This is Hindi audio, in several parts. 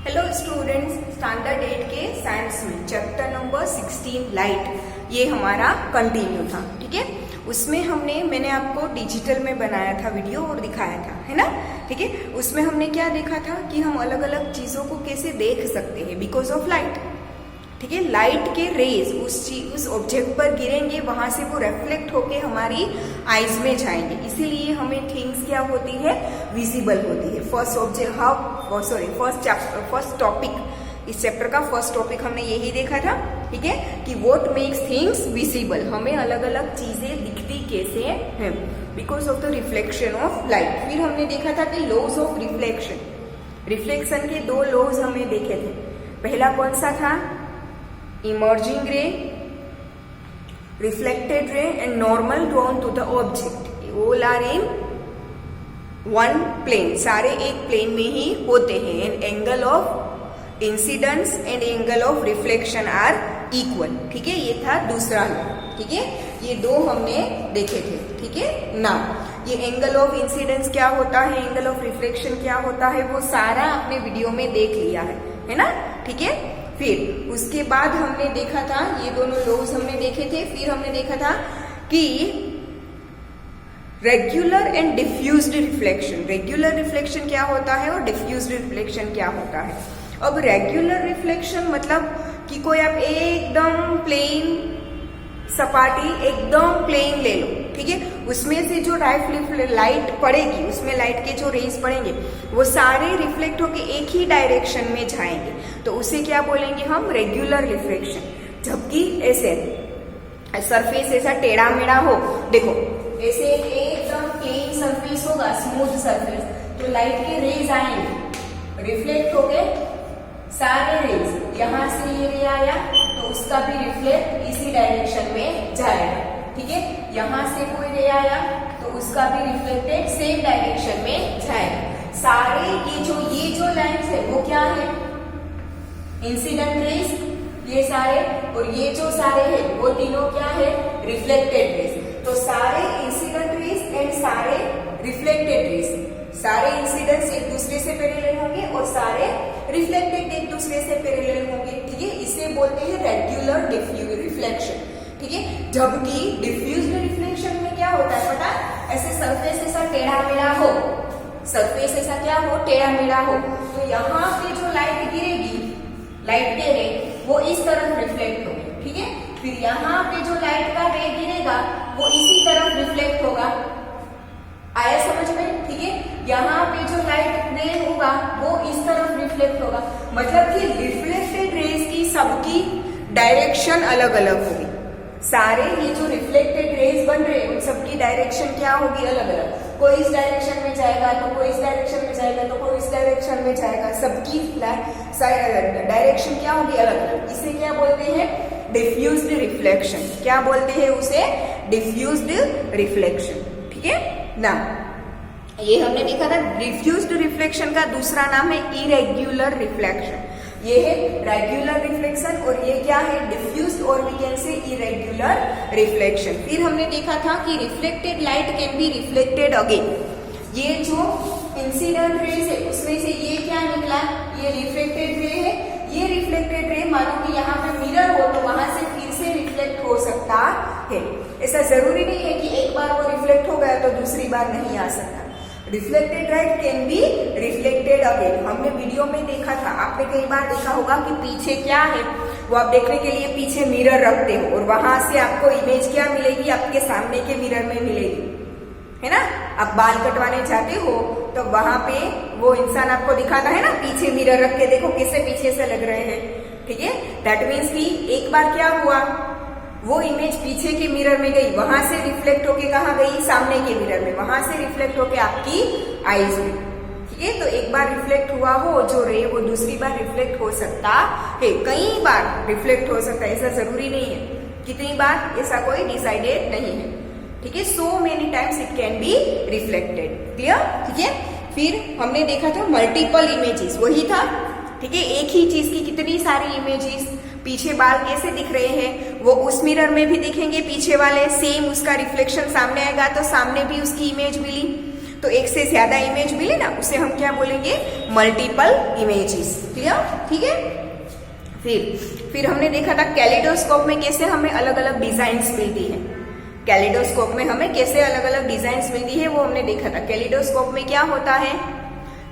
हेलो स्टूडेंट्स, स्टैंडर्ड 8 के साइंस में चैप्टर नंबर 16 लाइट, ये हमारा कंटिन्यू था। ठीक है, उसमें मैंने आपको डिजिटल में बनाया था वीडियो और दिखाया था, है ना। ठीक है, उसमें हमने क्या देखा था कि हम अलग अलग चीजों को कैसे देख सकते हैं बिकॉज ऑफ लाइट। ठीक है, लाइट के रेज उस ऑब्जेक्ट पर गिरेंगे, वहां से वो रिफ्लेक्ट होके हमारी आईज में जाएंगे, इसीलिए हमें थिंग्स क्या होती है, विजिबल होती है। फर्स्ट टॉपिक, इस चैप्टर का फर्स्ट टॉपिक हमने यही देखा था। ठीक है, कि व्हाट मेक्स थिंग्स विजिबल, हमें अलग अलग चीजें दिखती कैसे हैं because of the reflection of light. फिर हमने देखा था कि लॉज ऑफ रिफ्लेक्शन के दो लॉज हमने देखे थे। पहला कौन सा था, emerging ray, reflected ray and normal drawn to the object, all are in one plane, सारे एक प्लेन में ही होते हैं। And angle of incidence and angle of reflection are equal. ठीक है, ये था दूसरा लॉ। ठीक है, ये दो हमने देखे थे। ठीक है ना, ये एंगल ऑफ इंसिडेंस क्या होता है, एंगल ऑफ रिफ्लेक्शन क्या होता है, वो सारा आपने वीडियो में देख लिया है ना। ठीक है, फिर उसके बाद हमने देखा था, ये दोनों लॉज हमने देखे थे। फिर हमने देखा था कि regular and diffused reflection, regular reflection क्या होता है और डिफ्यूज्ड रिफ्लेक्शन क्या होता है। अब रेगुलर रिफ्लेक्शन मतलब कि कोई आप एकदम प्लेन सपाटी एकदम प्लेन ले लो, ठीक है, उसमें से जो लाइट पड़ेगी, उसमें लाइट के जो रेज पड़ेंगे वो सारे रिफ्लेक्ट होके एक ही डायरेक्शन में जाएंगे, तो उसे क्या बोलेंगे हम, रेगुलर रिफ्लेक्शन। जबकि ऐसे सरफेस ऐसा टेढ़ा मेढ़ा हो, देखो ऐसे एकदम प्लेन सरफेस होगा, स्मूथ सरफेस, तो लाइट के रेज आएंगे, रिफ्लेक्ट होके सारे रेज, यहां से ये रे आया तो उसका भी रिफ्लेक्ट इसी डायरेक्शन में जाएगा। ठीक है, यहां से कोई रे आया तो उसका भी रिफ्लेक्टेड सेम डायरेक्शन में जाएगा। सारे ये जो लाइन्स है वो क्या है, इंसिडेंट रेज, ये सारे, और ये जो सारे है वो तीनों क्या है, रिफ्लेक्टेड रेज। तो सारे इंसिडेंट रेज एंड सारे रिफ्लेक्टेड रेज, सारे इंसिडेंट्स एक दूसरे से पैरेलल होंगे और सारे रिफ्लेक्टेड एक दूसरे से पैरेलल होंगे। ठीक है, इसे बोलते हैं रेगुलर डिफ्यूज रिफ्लेक्शन। ठीक है, जबकि डिफ्यूज्ड रिफ्लेक्शन में क्या होता है पता, ऐसे सरफेस ऐसा टेढ़ा मेढ़ा हो, सरफेस ऐसा क्या हो, टेढ़ा मेढ़ा हो, तो यहाँ पे जो लाइट गिरेगी, लाइट के रे वो इस तरफ रिफ्लेक्ट होगी। ठीक है, फिर यहाँ पे जो लाइट का रे गिरेगा वो इसी तरफ रिफ्लेक्ट होगा। आया समझ में। ठीक है, यहाँ पे जो लाइट रे होगा वो इस तरफ रिफ्लेक्ट होगा, मतलब कि रिफ्लेक्टेड रेज की सबकी डायरेक्शन अलग अलग होगी। सारे ये जो रिफ्लेक्टेड रेज बन रहे हैं उन सबकी डायरेक्शन क्या होगी, अलग अलग। कोई इस डायरेक्शन में जाएगा तो कोई इस डायरेक्शन में जाएगा तो कोई इस डायरेक्शन में जाएगा, सबकी डायरेक्शन क्या होगी, अलग अलग। इसे क्या बोलते हैं, डिफ्यूज्ड रिफ्लेक्शन। क्या बोलते हैं उसे, डिफ्यूज्ड रिफ्लेक्शन। ठीक है ना, ये हमने देखा था। डिफ्यूज्ड रिफ्लेक्शन का दूसरा नाम है इरेग्युलर रिफ्लेक्शन। ये है रेगुलर रिफ्लेक्शन और ये क्या है, डिफ्यूज्ड, और we can say irregular reflection. फिर हमने देखा था कि reflected light can be reflected again. ये जो इंसिडेंट रेज है उसमें से ये क्या निकला, ये रिफ्लेक्टेड रे है। ये रिफ्लेक्टेड रे मानो कि यहाँ पे मिरर हो तो वहां से फिर से रिफ्लेक्ट हो सकता है। ऐसा जरूरी नहीं है कि एक बार वो रिफ्लेक्ट हो गया तो दूसरी बार नहीं आ सकता। Reflected light can be reflected again. हमने वीडियो में देखा था, आपने कई बार देखा होगा कि पीछे क्या है, वो आप देखने के लिए पीछे मिरर रखते हो और वहां से आपको इमेज क्या मिलेगी, आपके सामने के मिरर में मिलेगी, है ना। आप बाल कटवाने जाते हो तो वहां पे वो इंसान आपको दिखाता है ना, पीछे मिरर रख के देखो कैसे पीछे से लग रहे हैं। ठीक है, दैट मीन्स कि एक बार क्या हुआ, वो इमेज पीछे के मिरर में गई, वहां से रिफ्लेक्ट होके कहाँ गई, सामने के मिरर में, वहां से रिफ्लेक्ट होके आपकी आईज में। ठीक है, तो एक बार रिफ्लेक्ट हुआ हो जो रे, वो दूसरी बार रिफ्लेक्ट हो सकता है, कई बार रिफ्लेक्ट हो सकता है, ऐसा जरूरी नहीं है कितनी बार, ऐसा कोई डिसाइडेड नहीं है। ठीक है, so many times it can be reflected. Clear. ठीक है, फिर हमने देखा था मल्टीपल इमेजेस, वही था। ठीक है, एक ही चीज की कितनी सारी इमेजेस, पीछे बाल कैसे दिख रहे हैं वो उस मिरर में भी दिखेंगे पीछे वाले, सेम उसका रिफ्लेक्शन सामने आएगा तो सामने भी उसकी इमेज मिली, तो एक से ज्यादा इमेज मिले ना, उसे हम क्या बोलेंगे, मल्टीपल इमेजेस। क्लियर? ठीक है। फिर हमने देखा था कैलिडोस्कोप में कैसे हमें अलग अलग डिजाइन्स मिलती है। कैलिडोस्कोप में हमें कैसे अलग अलग डिजाइन्स मिलती है वो हमने देखा था। कैलिडोस्कोप में क्या होता है,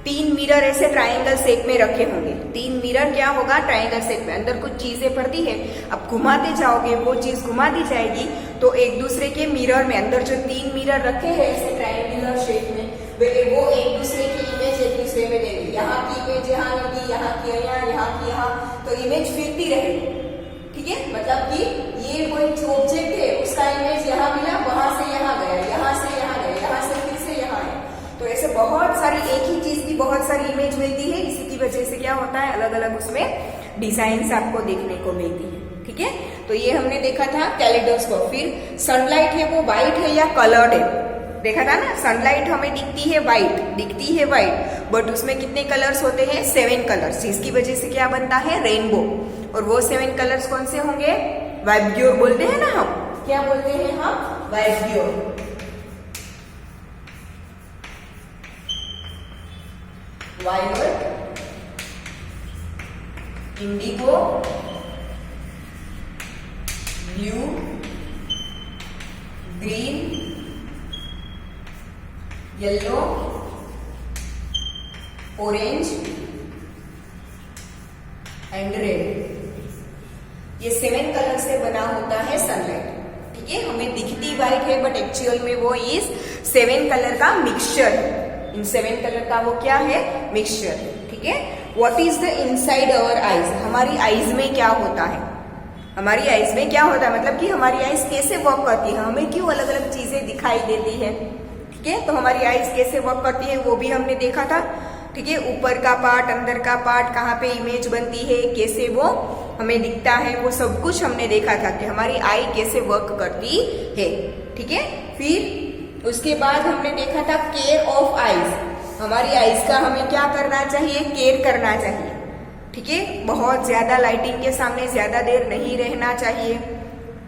3 मिरर ऐसे ट्राइंगल शेप में रखे होंगे। 3 मिरर क्या होगा, ट्राइंगल शेप में, अंदर कुछ चीजें पड़ती है, अब घुमाते जाओगे वो चीज घुमाती जाएगी, तो एक दूसरे के मिरर में अंदर जो 3 मिरर रखे हैं ऐसे ट्राइंगुलर शेप में, वो एक दूसरे की इमेज एक दूसरे में देंगे। यहाँ की इमेज यहाँ लगी, यहाँ की यहाँ की यहाँ, तो इमेज फिरती रहेगी। ठीक है, मतलब कि ये कोई ऑब्जेक्ट है, उसका इमेज यहाँ मिला, वहां से यहाँ गया, यहाँ से यहाँ गया, यहाँ से फिर से यहाँ है। तो ऐसे बहुत सारी एक ही चीज की बहुत सारी इमेज मिलती है। इसी की वजह से क्या होता है, अलग अलग उसमें डिजाइन्स आपको देखने को मिलती है। ठीक है, तो ये हमने देखा था कैलिडोस्कोप। फिर सनलाइट है वो व्हाइट है या कलर्ड है, देखा था ना। सनलाइट हमें दिखती है व्हाइट, बट उसमें कितने कलर्स होते हैं, 7 कलर्स। इसकी वजह से क्या बनता है, रेनबो। और वो 7 कलर्स कौन से होंगे, वाइब्ग्योर बोलते हैं ना हम, क्या बोलते हैं हम, VIBGYOR. Violet, indigo, blue, green, yellow, orange and red. ये 7 कलर से बना होता है सनलाइट। ठीक है, हमें दिखती व्हाइट है बट एक्चुअल में वो इस 7 कलर का मिक्सचर है। इन 7 कलर का वो क्या है, मिक्सचर है। ठीक है, what is the inside our eyes, हमारी आईज में क्या होता है, हमारी आईज में क्या होता है, मतलब कि हमारी आईज कैसे वर्क करती है, हमें क्यों अलग अलग चीजें दिखाई देती है। ठीक है, तो हमारी आईज कैसे वर्क करती है वो भी हमने देखा था। ठीक है, ऊपर का पार्ट, अंदर का पार्ट, कहाँ पे इमेज बनती है, कैसे वो हमें दिखता है, वो सब कुछ हमने देखा था कि हमारी आई कैसे वर्क करती है। ठीक है, फिर उसके बाद हमने देखा था केयर ऑफ आईज, हमारी आईज का हमें क्या करना चाहिए, केयर करना चाहिए। ठीक है, बहुत ज्यादा लाइटिंग के सामने ज्यादा देर नहीं रहना चाहिए।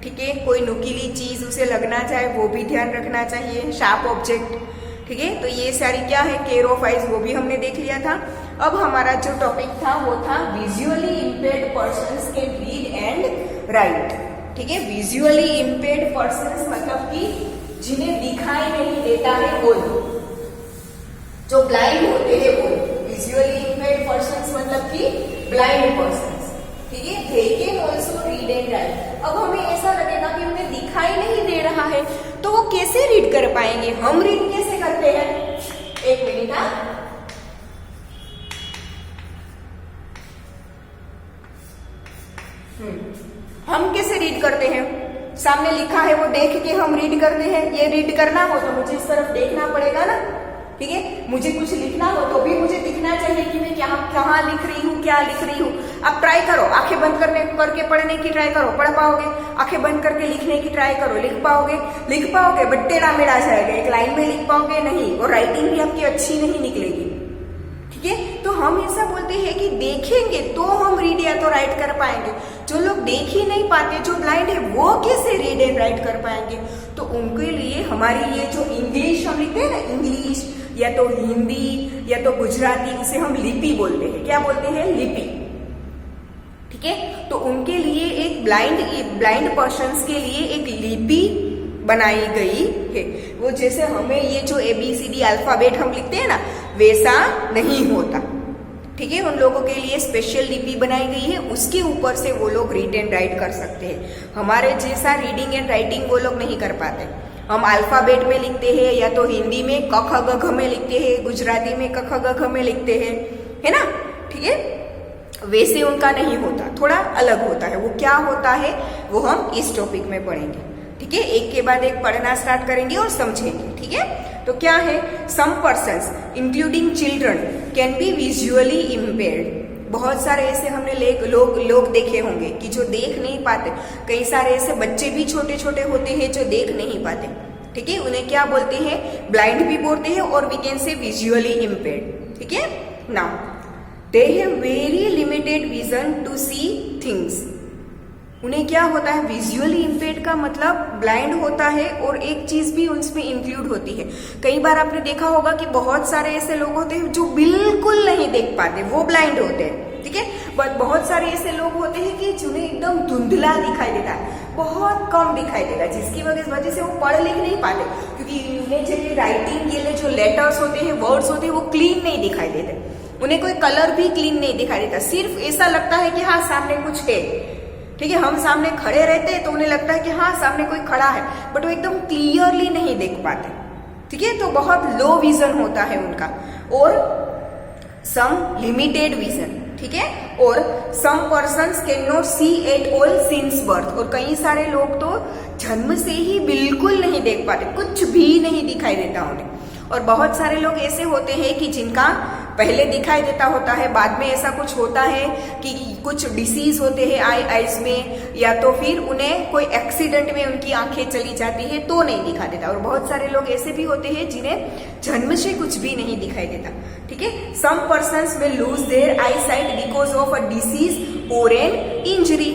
ठीक है, कोई नुकीली चीज उसे लगना चाहे वो भी ध्यान रखना चाहिए, शार्प ऑब्जेक्ट। ठीक है, तो ये सारी क्या है, केयर ऑफ आईज, वो भी हमने देख लिया था। अब हमारा जो टॉपिक था वो था visually impaired persons can read and right. ठीक है, विजुअली इम्पेयर्ड पर्सन्स मतलब कि जिन्हें दिखाई नहीं देता है वो लोग, जो ब्लाइंड होते हैं वो। विजुअली इम्पेयर्ड पर्सन्स मतलब कि ब्लाइंड पर्सन्स। ठीक है, they can also read and right. अब हमें ऐसा लगेगा कि उन्हें दिखाई नहीं दे रहा है तो वो कैसे रीड कर पाएंगे, हम रीड कैसे करते हैं, एक मिनट। हम कैसे रीड करते हैं, सामने लिखा है वो देख के हम रीड करते हैं। ये रीड करना हो तो मुझे इस तरफ देखना पड़ेगा ना। ठीक है, मुझे कुछ लिखना हो तो भी मुझे दिखना चाहिए कि मैं कहाँ लिख रही हूँ, क्या लिख रही हूँ। आप ट्राई करो, आंखें बंद करके पढ़ने की ट्राई करो, पढ़ पाओगे। आंखें बंद करके लिखने की ट्राई करो, लिख पाओगे बट टेढ़ा मेढ़ा जाएगा, एक लाइन में लिख पाओगे नहीं, और राइटिंग भी आपकी अच्छी नहीं निकलेगी। ठीक है, तो हम ऐसा बोलते हैं कि देखेंगे तो हम रीड या तो राइट कर पाएंगे। जो लोग देख ही नहीं पाते, जो ब्लाइंड है, वो कैसे रीड एंड राइट कर पाएंगे। तो उनके लिए हमारी ये जो इंग्लिश हम लिखते हैं ना, इंग्लिश या तो हिंदी या तो गुजराती, उसे हम लिपि बोलते हैं। क्या बोलते हैं, लिपि। ठीक है, तो उनके लिए एक ब्लाइंड पर्सन्स के लिए एक लिपि बनाई गई है। वो जैसे हमें ये जो ABCD अल्फाबेट हम लिखते हैं ना, वैसा नहीं होता। ठीक है, उन लोगों के लिए स्पेशल लिपि बनाई गई है, उसके ऊपर से वो लोग रीड एंड राइट कर सकते हैं। हमारे जैसा रीडिंग एंड राइटिंग वो लोग नहीं कर पाते। हम अल्फाबेट में लिखते हैं, या तो हिंदी में क ख ग घ में लिखते हैं, गुजराती में क ख ग घ में लिखते हैं, है ना। ठीक है, वैसे उनका नहीं होता, थोड़ा अलग होता है। वो क्या होता है वो हम इस टॉपिक में पढ़ेंगे। ठीक है, एक के बाद एक पढ़ना स्टार्ट करेंगे और समझेंगे। ठीक है, तो क्या है, some persons including children can be visually impaired. बहुत सारे ऐसे हमने लोग देखे होंगे कि जो देख नहीं पाते। कई सारे ऐसे बच्चे भी छोटे छोटे होते हैं जो देख नहीं पाते। ठीक है, उन्हें क्या बोलते हैं, ब्लाइंड भी बोलते हैं, और we can say visually impaired. ठीक है, now they have very limited vision to see things. उन्हें क्या होता है, विजुअली इम्पेयर्ड का मतलब ब्लाइंड होता है और एक चीज भी उसमें इंक्लूड होती है। कई बार आपने देखा होगा कि बहुत सारे ऐसे लोग होते हैं जो बिल्कुल नहीं देख पाते, वो ब्लाइंड होते हैं, ठीक है। बट बहुत सारे ऐसे लोग होते हैं कि जिन्हें एकदम धुंधला दिखाई देता है, बहुत कम दिखाई देगा, जिसकी वजह से वो पढ़ लिख नहीं पाते, क्योंकि उन्हें जो राइटिंग के लिए जो लेटर्स होते हैं, वर्ड्स होते हैं, वो क्लीन नहीं दिखाई देते, उन्हें कोई कलर भी क्लीन नहीं दिखाई देता। सिर्फ ऐसा लगता है कि हाँ सामने कुछ है, ठीक है। हम सामने खड़े रहते हैं तो उन्हें लगता है कि हाँ सामने कोई खड़ा है, बट वो एकदम क्लियरली नहीं देख पाते, ठीक है। तो बहुत लो विजन होता है उनका, और सम लिमिटेड विजन, ठीक है। और some persons can not see at all since birth, और कई सारे लोग तो जन्म से ही बिल्कुल नहीं देख पाते, कुछ भी नहीं दिखाई देता उन्हें। और बहुत सारे लोग ऐसे होते हैं कि जिनका पहले दिखाई देता होता है, बाद में ऐसा कुछ होता है कि कुछ डिसीज होते हैं आईज में, या तो फिर उन्हें कोई एक्सीडेंट में उनकी आंखें चली जाती है तो नहीं दिखा देता। और बहुत सारे लोग ऐसे भी होते हैं जिन्हें जन्म से कुछ भी नहीं दिखाई देता, ठीक है। Some persons will lose their eyesight because of a disease और एन इंजरी।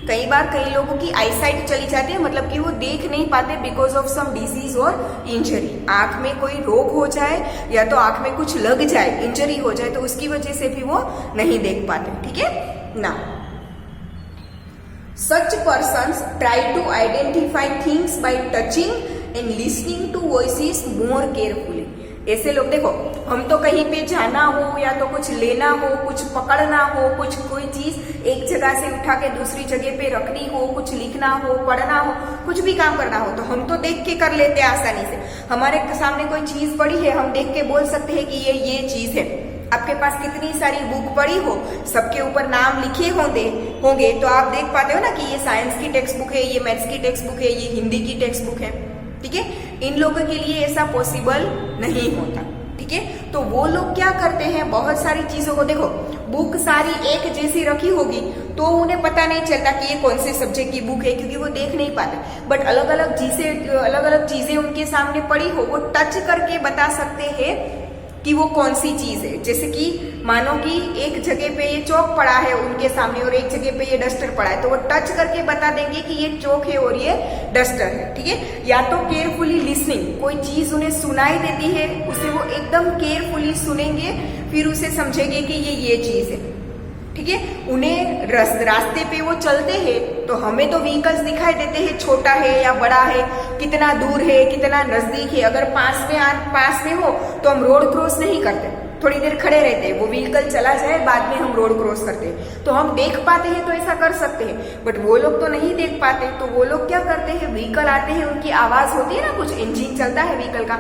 कई बार कई लोगों की आई साइट चली जाती है, मतलब कि वो देख नहीं पाते बिकॉज ऑफ सम डिजीज और इंजरी। आंख में कोई रोग हो जाए या तो आंख में कुछ लग जाए, इंजरी हो जाए, तो उसकी वजह से भी वो नहीं देख पाते, ठीक है ना। Such persons try to identify things by touching and listening to voices more carefully. ऐसे लोग, देखो हम तो कहीं पे जाना हो या तो कुछ लेना हो, कुछ पकड़ना हो, कुछ कोई चीज एक जगह से उठा के दूसरी जगह पे रखनी हो, कुछ लिखना हो, पढ़ना हो, कुछ भी काम करना हो, तो हम तो देख के कर लेते हैं आसानी से। हमारे सामने कोई चीज पड़ी है, हम देख के बोल सकते हैं कि ये चीज है। आपके पास कितनी सारी बुक पड़ी हो, सबके ऊपर नाम लिखे होंगे तो आप देख पाते हो ना कि ये साइंस की टेक्स्ट बुक है, ये मैथ्स की टेक्स्ट बुक है, ये हिंदी की टेक्स्ट बुक है, ठीक है। इन लोगों के लिए ऐसा पॉसिबल नहीं होता, ठीक है। तो वो लोग क्या करते हैं, बहुत सारी चीजों को, देखो बुक सारी एक जैसी रखी होगी तो उन्हें पता नहीं चलता कि ये कौन से सब्जेक्ट की बुक है, क्योंकि वो देख नहीं पाते। बट अलग अलग चीजें उनके सामने पड़ी हो, वो टच करके बता सकते हैं कि वो कौन सी चीज है। जैसे कि मानो कि एक जगह पे ये चौक पड़ा है उनके सामने और एक जगह पे ये डस्टर पड़ा है, तो वो टच करके बता देंगे कि ये चौक है और ये डस्टर है, ठीक है। या तो केयरफुली लिसनिंग, कोई चीज उन्हें सुनाई देती है, उसे वो एकदम केयरफुली सुनेंगे, फिर उसे समझेंगे कि ये चीज है, ठीक है। उन्हें रास्ते पे वो चलते हैं तो हमें तो व्हीकल्स दिखाई देते हैं, छोटा है या बड़ा है, कितना दूर है, कितना नजदीक है। अगर पास में हो तो हम रोड क्रॉस नहीं करते, थोड़ी देर खड़े रहते हैं, वो व्हीकल चला जाए बाद में हम रोड क्रॉस करते हैं। तो हम देख पाते हैं तो ऐसा कर सकते हैं, बट वो लोग तो नहीं देख पाते। तो वो लोग क्या करते हैं, व्हीकल आते हैं, उनकी आवाज होती है ना, कुछ इंजन चलता है व्हीकल का,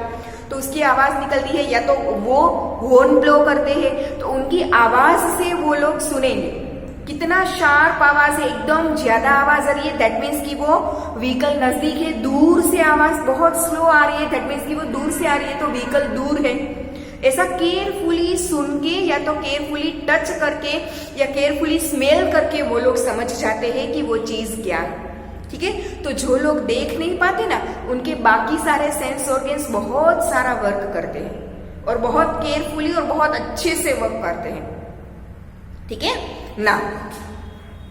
तो उसकी आवाज निकलती है, या तो वो हॉर्न ब्लो करते हैं, तो उनकी आवाज से वो लोग सुनेंगे। कितना शार्प आवाज है, एकदम ज्यादा आवाज आ रही है, दैट मीन्स कि वो व्हीकल नजदीक है। दूर से आवाज बहुत स्लो आ रही है, दैट मीन्स कि वो दूर से आ रही है, तो व्हीकल दूर है। ऐसा केयरफुली सुन के या तो केयरफुली टच करके या केयरफुली स्मेल करके वो लोग समझ जाते हैं कि वो चीज क्या है, ठीक है। तो जो लोग देख नहीं पाते ना, उनके बाकी सारे सेंस ऑर्गन्स बहुत सारा वर्क करते हैं और बहुत केयरफुली और बहुत अच्छे से वर्क करते हैं, ठीक है ना।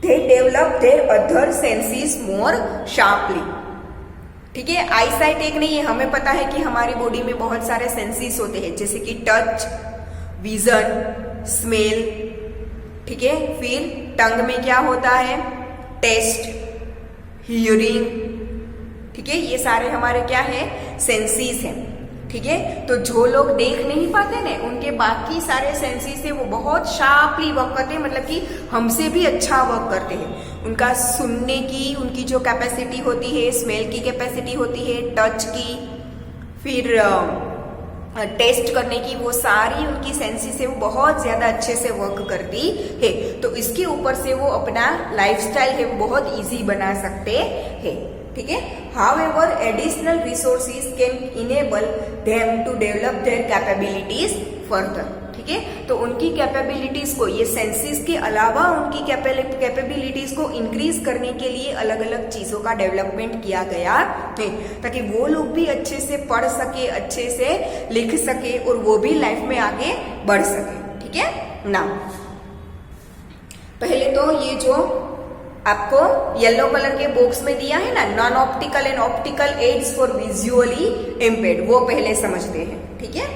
They develop their other senses more sharply, ठीक है। आई साइट एक नहीं है, हमें पता है कि हमारी बॉडी में बहुत सारे सेंसेस होते हैं, जैसे कि टच, विजन, स्मेल, ठीक है। फिर टंग में क्या होता है, टेस्ट, हियरिंग, ठीक है। ये सारे हमारे क्या है, सेंसेस हैं, ठीक है। तो जो लोग देख नहीं पाते ना, उनके बाकी सारे सेंसेस है वो बहुत शार्पली वर्क करते हैं, मतलब कि हमसे भी अच्छा वर्क करते हैं। उनका सुनने की उनकी जो कैपेसिटी होती है, स्मेल की कैपेसिटी होती है, टच की, फिर टेस्ट करने की, वो सारी उनकी सेंसेस है वो बहुत ज्यादा अच्छे से वर्क करती है। तो इसके ऊपर से वो अपना लाइफस्टाइल है वो बहुत इजी बना सकते हैं, ठीक है। However additional resources can enable them to develop their capabilities further, ठीक है। तो उनकी कैपेबिलिटीज को, ये सेंसेस के अलावा उनकी कैपेबिलिटीज को इंक्रीज करने के लिए अलग अलग चीजों का डेवलपमेंट किया गया है, ताकि वो लोग भी अच्छे से पढ़ सके, अच्छे से लिख सके और वो भी लाइफ में आगे बढ़ सके, ठीक है ना। पहले तो ये जो आपको येलो कलर के बॉक्स में दिया है ना, non optical and optical aids for visually impaired, वो पहले समझते हैं, ठीक है।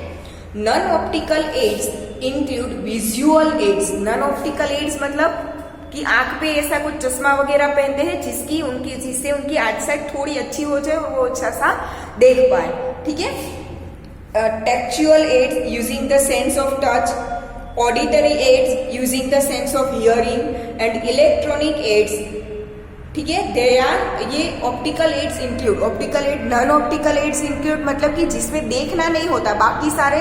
Non optical aids include visual aids. Non optical aids मतलब कि आंख पे ऐसा कुछ चश्मा वगैरह पहनते हैं जिससे उनकी आईसाइट थोड़ी अच्छी हो जाए और वो अच्छा सा देख पाए, ठीक है। Tactual aids using the sense of touch, auditory aids using the sense of hearing and electronic aids, ठीक है। दे आर, ये optical aids include. Optical aid, non optical aids include मतलब कि जिसमें देखना नहीं होता, बाकी सारे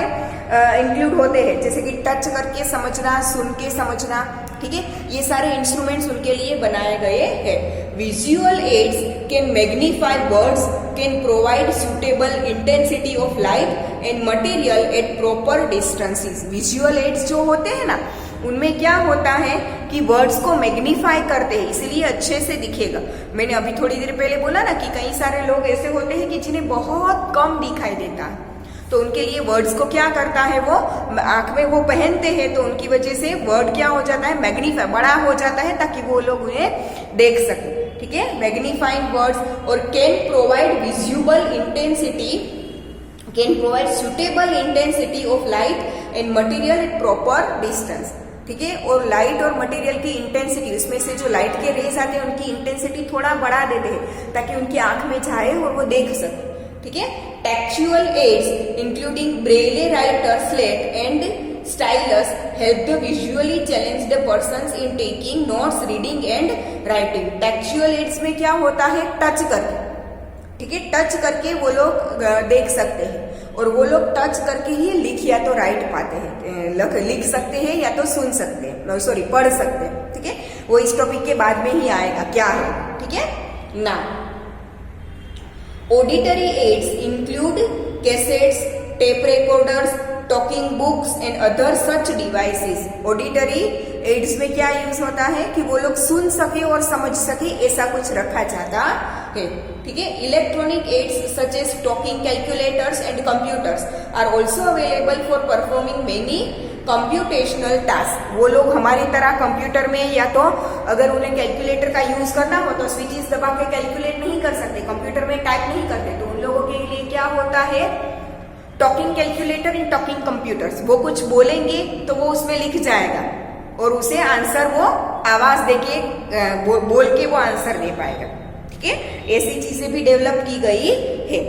इंक्लूड होते हैं, जैसे कि टच करके समझना, सुन के समझना, ठीक है। ये सारे इंस्ट्रूमेंट्स उनके लिए बनाए गए हैं। Visual aids can magnify words, can provide suitable intensity of light and material at proper distances. Visual aids जो होते हैं ना, उनमें क्या होता है कि वर्ड्स को मैग्नीफाई करते हैं, इसलिए अच्छे से दिखेगा। मैंने अभी थोड़ी देर पहले बोला ना कि कई सारे लोग ऐसे होते हैं कि जिन्हें बहुत कम दिखाई देता है, तो उनके लिए वर्ड्स को क्या करता है, वो आंख में वो पहनते हैं, तो उनकी वजह से वर्ड क्या हो जाता है, मैग्नीफाई, बड़ा हो जाता है, ताकि वो लोग उन्हें देख सके, ठीक है। मैग्नीफाइंग वर्ड्स और can provide visual intensity, can provide suitable intensity of light and material at proper distance, ठीक है। और लाइट और मटेरियल की इंटेंसिटी, उसमें से जो लाइट के रेज आते हैं उनकी इंटेंसिटी थोड़ा बढ़ा देते हैं ताकि उनकी आंख में जाए और वो देख सके, ठीक है। Tactual aids including Braille writer slate and stylus help the visually challenged persons in taking notes, reading and writing. Tactual aids में क्या होता है, टच करके, ठीक है, टच करके वो लोग देख सकते हैं, और वो लोग टच करके ही लिख या तो राइट पाते हैं, लिख सकते हैं या तो सुन सकते हैं, सॉरी पढ़ सकते हैं, ठीक है। वो इस टॉपिक के बाद में ही आएगा क्या है, ठीक है ना। Auditory aids include cassettes, tape recorders, talking books and other such devices. Auditory aids में क्या यूज होता है कि वो लोग सुन सके और समझ सके, ऐसा कुछ रखा जाता है, ठीक है। Electronic aids such as talking calculators and computers are also available for performing many computational task. वो लोग हमारी तरह कंप्यूटर में या तो अगर उन्हें कैलकुलेटर का यूज करना हो तो स्विचेस दबा के कैलकुलेट नहीं कर सकते, कंप्यूटर में टाइप नहीं करते, तो उन लोगों के लिए क्या होता है, talking calculator in talking computers. वो कुछ बोलेंगे तो वो उसमें लिख जाएगा और उसे आंसर वो आवाज देके बोल के वो आंसर दे पाएगा, ठीक है। ऐसी चीजें भी डेवलप की गई है,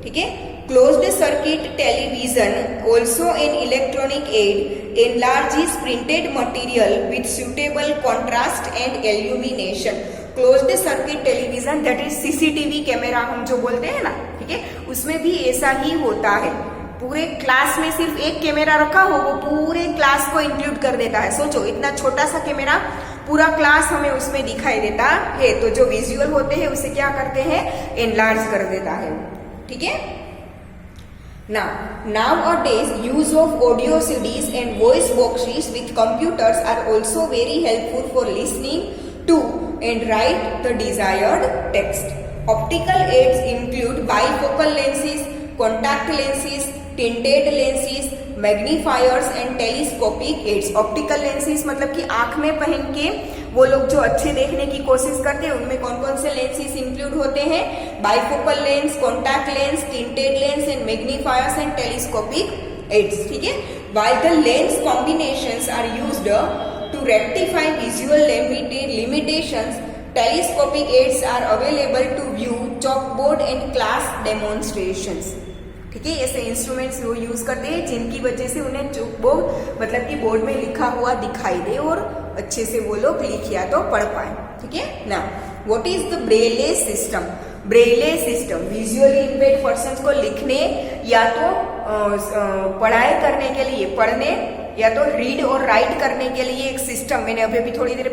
ठीक है। Closed circuit television also an electronic aid enlarges printed material with suitable contrast and illumination. Closed circuit television that is CCTV camera हम जो बोलते हैं ना, ठीक है, उसमें भी ऐसा ही होता है। पूरे क्लास में सिर्फ एक कैमरा रखा हो, वो पूरे क्लास को इंक्लूड कर देता है। सोचो, इतना छोटा सा कैमरा, पूरा क्लास हमें उसमें दिखाई देता है, तो जो विजुअल होते हैं उसे क्या करते हैं, एनलार्ज कर देता है, ठीक है। Nowadays, use of audio CDs and voice boxes with computers are also very helpful for listening to and write the desired text. Optical aids include bifocal lenses, contact lenses, tinted lenses, magnifiers and telescopic aids. Optical lenses मतलब कि आंख में पहन के वो लोग जो अच्छे देखने की कोशिश करते हैं, उनमें कौन कौन से लेंसेज इंक्लूड होते हैं, bifocal lens, contact lens, tinted lens and magnifiers and telescopic aids, ठीक है। While the lens combinations are used to rectify visual limitations, telescopic aids are available to view chalkboard and class demonstrations, ठीक है। ऐसे इंस्ट्रूमेंट्स वो यूज करते हैं जिनकी वजह से उन्हें चॉकबोर्ड मतलब कि बोर्ड में लिखा हुआ दिखाई दे और अच्छे से वो लोग लिख या तो पढ़ पाए, ठीक है ना। What is the Braille system? Braille system visually impaired person को लिखने या तो पढ़ाई करने के लिए, पढ़ने या तो रीड और राइट करने के लिए एक सिस्टम, मैंने अभी थोड़ी देर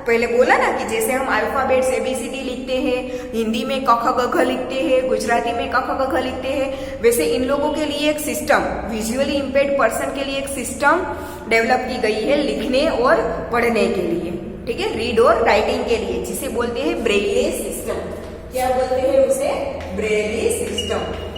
पहले बोला ना कि जैसे हम अल्फाबेट्स ABCD लिखते हैं, हिंदी में क ख ग घ लिखते हैं, गुजराती में क ख ग घ लिखते हैं, वैसे इन लोगों के लिए एक सिस्टम, विजुअली इम्पेयर्ड पर्सन के लिए एक सिस्टम डेवलप की गई है लिखने और पढ़ने के लिए, ठीक है, रीड और राइटिंग के लिए, जिसे बोलते हैं ब्रेले सिस्टम। क्या बोलते हैं उसे? Braille system.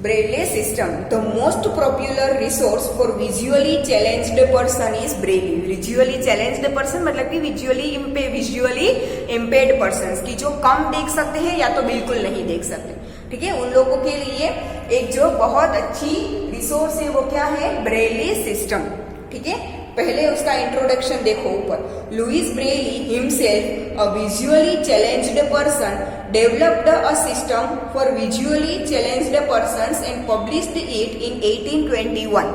Braille system the most popular resource for visually challenged person is Braille. Visually challenged person मतलब कि विजुअली इम्पेयर्ड पर्सन की जो कम देख सकते हैं या तो बिल्कुल नहीं देख सकते, ठीक है, उन लोगों के लिए एक जो बहुत अच्छी रिसोर्स है वो क्या है, ब्रेली सिस्टम। ठीक है, पहले उसका इंट्रोडक्शन देखो ऊपर। Louis Braille himself a visually challenged person developed a system for visually challenged persons and published it in 1821।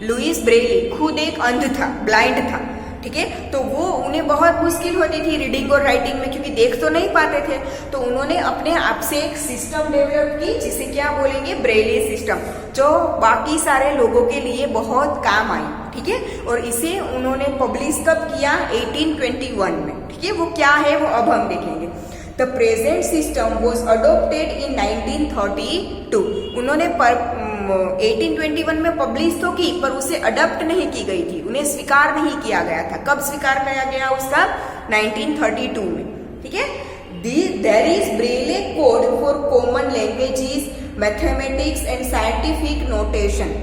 Louis Braille खुद एक अंध था, ब्लाइंड था, ठीक है, तो वो उन्हें बहुत मुश्किल होती थी रीडिंग और राइटिंग में क्योंकि देख तो नहीं पाते थे, तो उन्होंने अपने आप से एक सिस्टम डेवलप की जिसे क्या बोलेंगे, ब्रेली सिस्टम, जो बाकी सारे लोगों के लिए बहुत काम आई। ठीक है, और इसे उन्होंने पब्लिश कब किया, 1821 में। ठीक है, वो क्या है वो अब हम देखेंगे। The present system was adopted in 1932। उन्होंने 1821 में पब्लिश तो की पर उसे अडॉप्ट नहीं की गई थी, उन्हें स्वीकार नहीं किया गया था। कब स्वीकार किया गया उसका, 1932 में। ठीक है, there is Braille code for common languages, mathematics and scientific notation.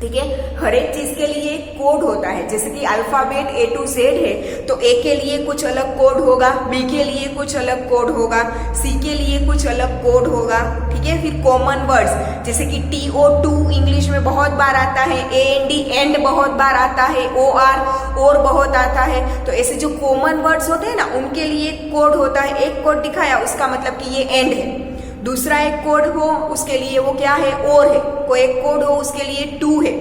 ठीक है, हर एक चीज के लिए एक कोड होता है, जैसे कि अल्फाबेट A to Z है तो A के लिए कुछ अलग कोड होगा, B के लिए कुछ अलग कोड होगा, C के लिए कुछ अलग कोड होगा। ठीक है, फिर कॉमन वर्ड्स जैसे कि TO2 इंग्लिश में बहुत बार आता है, AND एंड बहुत बार आता है, OR और बहुत आता है। तो ऐसे जो कॉमन वर्ड्स होते हैं ना उनके लिए एक कोड होता है। एक कोड दिखाया उसका मतलब कि ये एंड है, दूसरा एक कोड हो उसके लिए वो क्या है, और है, कोई एक कोड हो उसके लिए 2 है।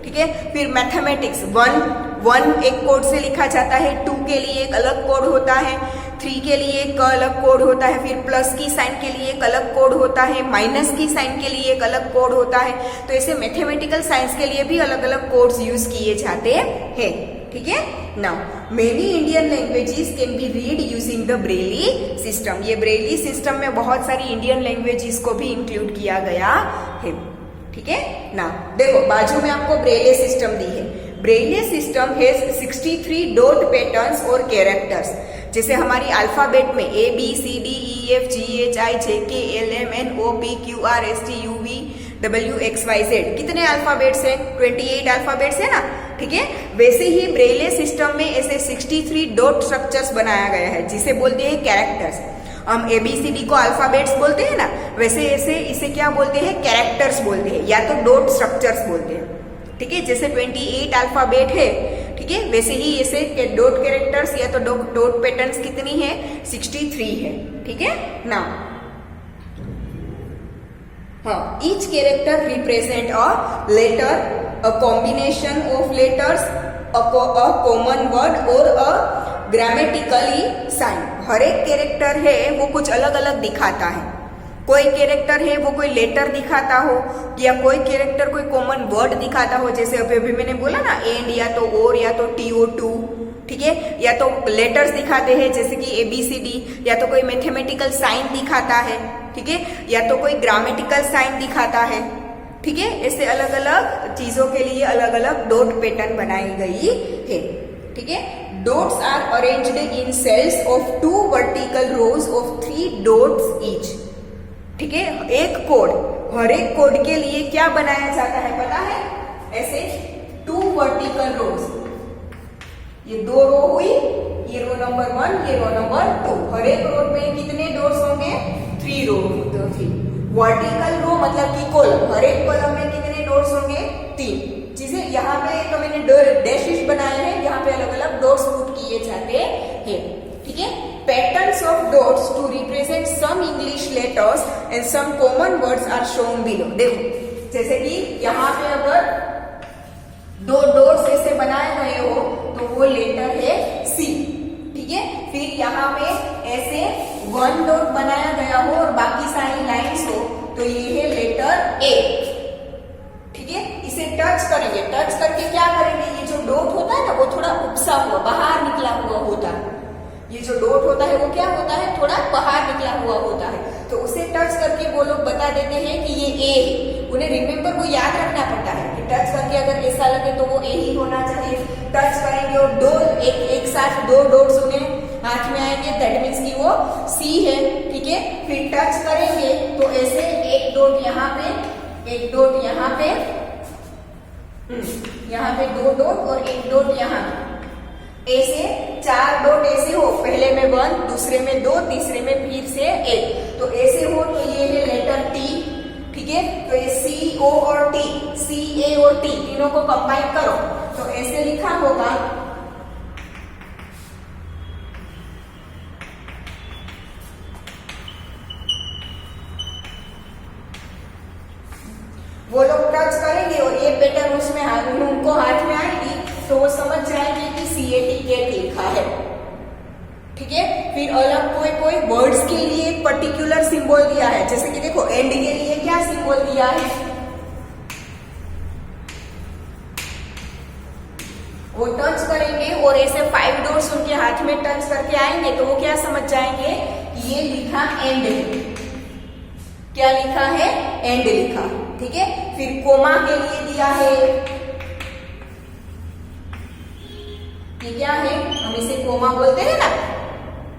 ठीक है, फिर मैथमेटिक्स 1 एक कोड से लिखा जाता है, 2 के लिए एक अलग कोड होता है, 3 के लिए एक अलग कोड होता है, फिर प्लस की साइन के लिए एक अलग कोड होता है, माइनस की साइन के लिए एक अलग कोड होता है। तो ऐसे मैथमेटिकल साइंस के लिए भी अलग अलग कोड्स यूज किए जाते हैं। ठीक है, now many Indian languages can be read using the Braille system. ये ब्रेली सिस्टम में बहुत सारी इंडियन लैंग्वेजेस को भी इंक्लूड किया गया है। ठीक है, नाउ देखो बाजू में आपको ब्रेले सिस्टम दी है। Braille system has 63 dot patterns और कैरेक्टर्स। जैसे हमारी अल्फाबेट में A B C D E F G H I J K L M N O P Q R S T U V W X Y Z कितने अल्फाबेट्स हैं, 28 अल्फाबेट्स है ना। ठीक है, वैसे ही ब्रेले सिस्टम में ऐसे 63 डॉट स्ट्रक्चर्स बनाया गया है जिसे बोलते हैं कैरेक्टर्स। हम ABCD को अल्फाबेट्स बोलते हैं ना, वैसे ऐसे इसे क्या बोलते हैं, कैरेक्टर्स बोलते हैं या तो डॉट स्ट्रक्चर्स बोलते हैं। ठीक है, जैसे 28 अल्फाबेट है, ठीक है, वैसे ही ऐसे डॉट कैरेक्टर्स या तो डॉट पैटर्न्स कितनी है, 63 है। ठीक है, नाउ हाँ, each character represent a letter, a combination of letters, a common word or a grammatically sign. हर एक कैरेक्टर है वो कुछ अलग अलग दिखाता है। कोई कैरेक्टर है वो कोई लेटर दिखाता हो या कोई कैरेक्टर कोई कॉमन वर्ड दिखाता हो, जैसे अभी मैंने बोला ना एंड या तो और या तो TO2। ठीक है, या तो लेटर्स दिखाते हैं जैसे कि ABCD, या तो कोई मैथमेटिकल साइन दिखाता है। ठीक है, या तो कोई ग्रामेटिकल साइन दिखाता है। ठीक है, ऐसे अलग अलग चीजों के लिए अलग अलग डॉट पैटर्न बनाई गई है। ठीक है, dots are arranged in cells of 2 vertical rows of 3 dots each. ठीक है, एक कोड, हर एक कोड के लिए क्या बनाया जाता है पता है, ऐसे 2 वर्टिकल रोज, ये 2 रो हुई, ये रो नंबर 1, ये रो नंबर 2। हर एक रो में कितने डॉट्स होंगे, 3 रो, 3। वर्टिकल रो मतलब कि कॉलम, हर एक कॉलम में कितने डॉट्स होंगे, 3 चीजें। यहाँ पे तो मैंने डैशेस बनाए हैं, यहाँ पे अलग अलग डॉट्स पुट किए जाते हैं। ठीक है, patterns of dots to represent some English letters and some common words are shown below. देखो जैसे कि यहाँ पे अगर 2 डॉट्स ऐसे बनाए गए हो तो वो लेटर है C। ठीक है, फिर यहाँ पे ऐसे 1 डॉट बनाया गया हो और बाकी सारी लाइन्स हो तो ये है लेटर A। ठीक है, इसे टच करेंगे, टच करके क्या करेंगे, ये जो डॉट होता है ना वो थोड़ा उपसा हुआ, बाहर निकला हुआ होता है। ये जो डॉट होता है वो क्या होता है, थोड़ा बाहर निकला हुआ होता है। तो उसे टच करके वो लोग बता देते हैं कि ये A है। उन्हें रिमेम्बर वो याद रखना पड़ता है कि टच करके अगर ऐसा लगे तो वो A ही होना चाहिए। टच करेंगे और एक साथ 2 डॉट्स उन्हें हाथ में आएंगे, दैट मीन्स कि वो C है। ठीक है, फिर टच करेंगे तो ऐसे एक डॉट यहाँ पे एक डॉट यहाँ पे, यहाँ पे 2 डॉट और एक डॉट यहाँ, ऐसे 4 डॉट ऐसे हो, पहले में 1, दूसरे में 2, तीसरे में फिर से 1, तो ऐसे हो तो ये है लेटर टी, ठीक है। तो ये सी ओ और टी, सी ए और टी तीनों को कंबाइन करो तो ऐसे लिखा होगा, वो लोग टच करेंगे और ये पैटर्न उसमें उनको हाथ में आएगी तो वो समझ जाएंगे कि CAT कैट लिखा है, ठीक है। फिर अलग कोई वर्ड्स के लिए एक पर्टिकुलर सिंबल दिया है, जैसे कि देखो एंड के लिए क्या सिंबल दिया है, वो टच करेंगे और ऐसे 5 डॉट्स उनके हाथ में टच करके आएंगे तो वो क्या समझ जाएंगे कि ये लिखा एंड है, क्या लिखा है, एंड लिखा, ठीक है। फिर कोमा के लिए दिया है, ये क्या है, हम इसे कोमा बोलते हैं ना,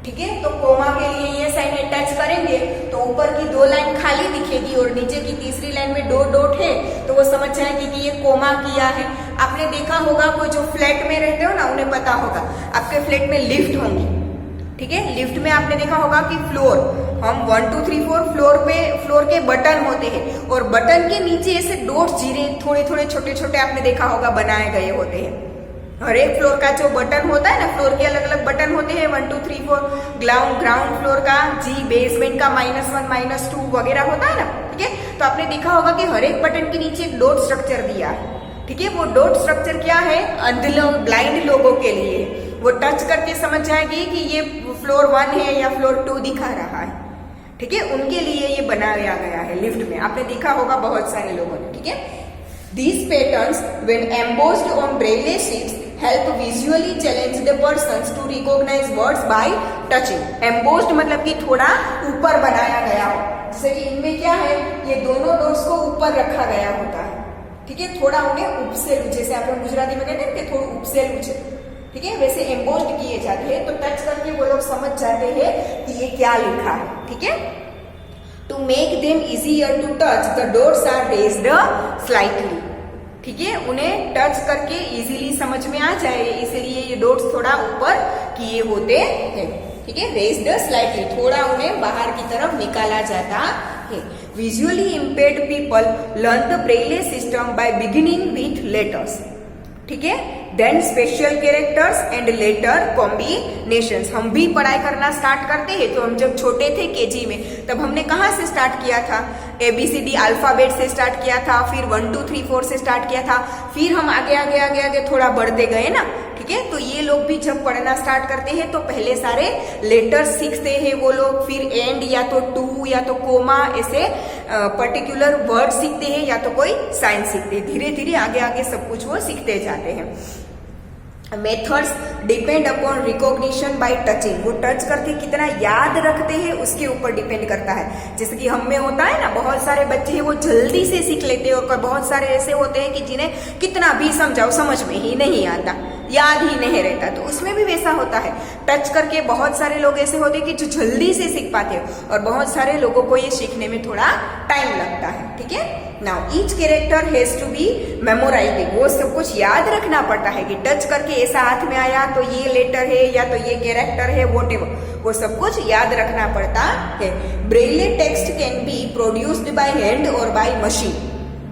ठीक है। तो कोमा के लिए ये साइन टच करेंगे तो ऊपर की 2 लाइन खाली दिखेगी और नीचे की तीसरी लाइन में 2 डॉट है तो वो समझ जाएंगे कि ये कोमा किया है। आपने देखा होगा कोई जो फ्लैट में रहते हो ना उन्हें पता होगा, आपके फ्लैट में लिफ्ट होंगी, ठीक है। लिफ्ट में आपने देखा होगा कि फ्लोर, हम 1 2 3 4 फ्लोर के बटन होते हैं और बटन के नीचे ऐसे डॉट्स जीरे थोड़े थोड़े छोटे छोटे आपने देखा होगा बनाए गए होते हैं। हर एक फ्लोर का जो बटन होता है ना, फ्लोर के अलग अलग बटन होते हैं, 1 2 3 4, ग्राउंड फ्लोर का G, बेसमेंट का -1 -2 वगैरह होता है ना, ठीक है। तो आपने देखा होगा कि हर एक बटन के नीचे एक डॉट स्ट्रक्चर दिया है, ठीक है। वो डॉट स्ट्रक्चर क्या है, अंध लोग, ब्लाइंड लोगों के लिए, वो टच करके समझ जाएंगे कि ये फ्लोर 1 है या फ्लोर 2 दिखा रहा है, ठीक है। उनके लिए ये बनाया गया है लिफ्ट में, आपने देखा होगा बहुत सारे लोगों ने, ठीक है। These patterns, when embossed on braille sheets, help visually challenged persons to recognize words by touching. Embossed मतलब कि थोड़ा ऊपर बनाया गया हो, जैसे कि इनमें क्या है, ये दोनों डॉट्स को ऊपर रखा गया होता है, ठीक है। थोड़ा उन्हें उपसेलू, जैसे आप लोग गुजराती में कहते हैं कि थोड़ा उपसेलू है, ठीक है, वैसे एम्बोस्ड किए जाते हैं तो टच करके वो लोग समझ जाते हैं कि ये क्या लिखा है, ठीक है। To make them easier to touch the dots are raised slightly, ठीक है। उन्हें टच करके इजीली समझ में आ जाए इसलिए ये डॉट्स थोड़ा ऊपर किए होते हैं, ठीक है। रेज्ड स्लाइटली, थोड़ा उन्हें बाहर की तरफ निकाला जाता है। Visually impaired people learn the Braille system by beginning with letters, ठीक है, then special characters and letter combinations. हम भी पढ़ाई करना स्टार्ट करते हैं तो हम जब छोटे थे केजी में तब हमने कहाँ से स्टार्ट किया था, ABCD अल्फाबेट से स्टार्ट किया था, फिर 1 2 3 4 से स्टार्ट किया था, फिर हम आगे थोड़ा बढ़ते गए ना, ठीक है। तो ये लोग भी जब पढ़ना स्टार्ट करते हैं तो पहले सारे लेटर्स सीखते हैं वो लोग, फिर एंड या तो टू या तो कोमा ऐसे पर्टिकुलर वर्ड सीखते हैं या तो कोई साइन सीखते हैं, धीरे धीरे आगे सब कुछ वो सीखते जाते हैं। Methods depend upon recognition bye touching, वो टच करके कितना याद रखते हैं उसके ऊपर डिपेंड करता है। जैसे कि हम में होता है ना, बहुत सारे बच्चे हैं वो जल्दी से सीख लेते हैं और बहुत सारे ऐसे होते हैं कि जिन्हें कितना भी समझाओ समझ में ही नहीं आता, याद ही नहीं रहता, तो उसमें भी वैसा होता है। टच करके बहुत सारे लोग ऐसे होते हैं कि जो जल्दी से सीख पाते हैं और बहुत सारे लोगों को ये सीखने में थोड़ा टाइम लगता है, ठीक है। Now each character has to be memorising, वो सब कुछ याद रखना पड़ता है कि टच करके ऐसा हाथ में आया तो ये लेटर है या तो ये कैरेक्टर है, व्हाटएवर, वो सब कुछ याद रखना पड़ता है। Braille text can be produced by hand और बाय मशीन,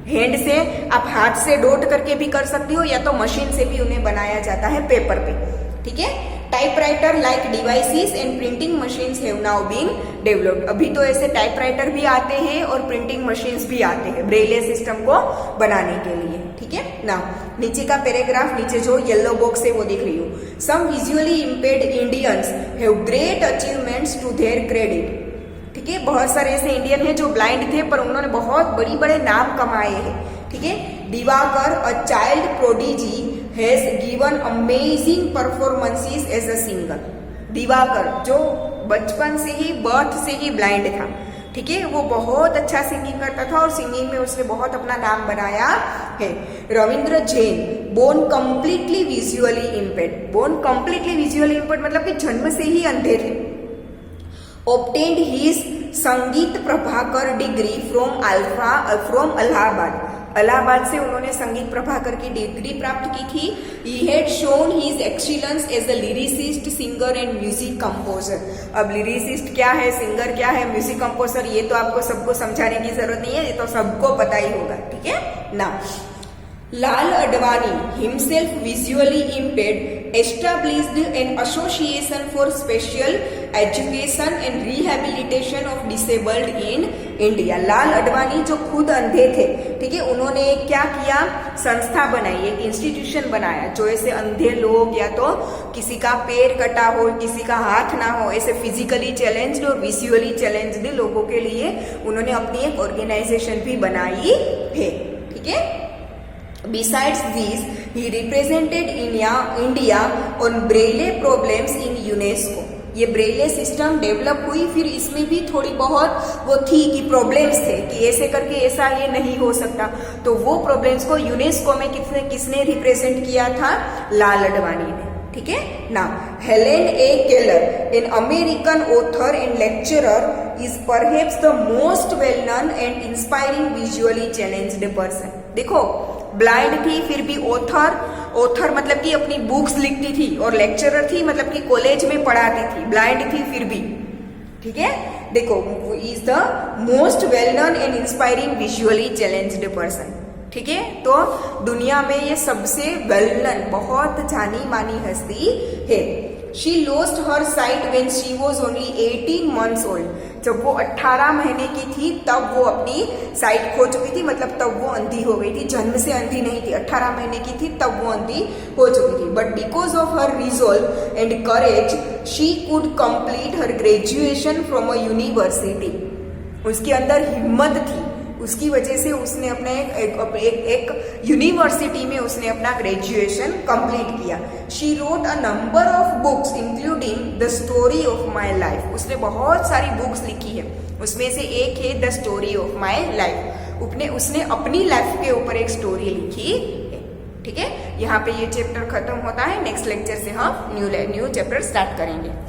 हैंड से आप हाथ से डॉट करके भी कर सकते हो या तो मशीन से भी उन्हें बनाया जाता है पेपर पे, ठीक है। Typewriter like devices and printing machines have now been developed, अभी तो ऐसे टाइपराइटर भी आते हैं और प्रिंटिंग मशीन्स भी आते हैं ब्रेले सिस्टम को बनाने के लिए, ठीक है। नाउ नीचे का पैराग्राफ, नीचे जो येलो बॉक्स है वो दिख रही हूँ, some visually impaired Indians have great achievements to their credit, ठीक है। बहुत सारे ऐसे इंडियन हैं जो ब्लाइंड थे पर उन्होंने बहुत बड़े नाम कमाए हैं, ठीक है। Diwakar a child prodigy has given amazing performances as a singer, Diwakar जो बचपन से ही बर्थ से ही ब्लाइंड था, ठीक है, वो बहुत अच्छा सिंगिंग करता था और सिंगिंग में उसने बहुत अपना नाम बनाया है। Ravindra Jain born completely visually impaired, born completely visually impaired मतलब कि जन्म से ही अंधे थे। obtained his संगीत प्रभाकर डिग्री फ्रॉम इलाहाबाद से उन्होंने संगीत प्रभाकर की डिग्री प्राप्त की थी। He had shown his excellence as a lyricist, singer and music composer. अब लिरिसिस्ट क्या है, सिंगर क्या है, म्यूजिक कंपोजर, ये तो आपको सबको समझाने की जरूरत नहीं है, ये तो सबको पता ही होगा, ठीक है ना। लाल Advani himself visually impaired established an association for special education and rehabilitation of disabled in India। लाल अडवाणी जो खुद अंधे थे, ठीक है, उन्होंने क्या किया, संस्था बनाई, एक इंस्टीट्यूशन बनाया जो ऐसे अंधे लोग या तो किसी का पैर कटा हो, किसी का हाथ ना हो, ऐसे फिजिकली चैलेंज्ड और विजुअली चैलेंज्ड लोगों के लिए उन्होंने अपनी एक ऑर्गेनाइजेशन भी बनाई है, ठीक है। Besides these, he represented India on Braille problems in UNESCO। ये ब्रेले सिस्टम डेवलप हुई, फिर इसमें भी थोड़ी बहुत वो थी कि प्रॉब्लम्स थे कि ऐसे करके ऐसा ये नहीं हो सकता, तो वो प्रॉब्लम्स को यूनेस्को में किसने रिप्रेजेंट किया था, लाल अडवाणी ने, ठीक है ना। Helen A Keller, an American author and lecturer, is perhaps the most well known and inspiring visually challenged person. देखो, ब्लाइंड थी फिर भी ऑथर मतलब कि अपनी बुक्स लिखती थी, और लेक्चरर थी मतलब कि कॉलेज में पढ़ाती थी, ब्लाइंड थी फिर भी, ठीक है। देखो, is the most well known and inspiring visually challenged person, ठीक है। तो दुनिया में ये सबसे वेल नोन, बहुत जानी मानी हस्ती है। She lost her site when she was only 18 months old. जब वो 18 महीने की थी तब वो अपनी साइट खो चुकी थी, मतलब तब वो अंधी हो गई थी, जन्म से अंधी नहीं थी, 18 महीने की थी तब वो अंधी हो चुकी थी। But because of her resolve and courage she could complete her graduation from a university. उसके अंदर हिम्मत थी, उसकी वजह से उसने अपने एक यूनिवर्सिटी में उसने अपना ग्रेजुएशन कंप्लीट किया। She wrote a number of books including the story of my life. उसने बहुत सारी बुक्स लिखी है, उसमें से एक है the story of my life. उसने अपनी लाइफ के ऊपर एक स्टोरी लिखी है, ठीक है। यहाँ पे ये चैप्टर खत्म होता है, नेक्स्ट लेक्चर से हम न्यू चैप्टर स्टार्ट करेंगे।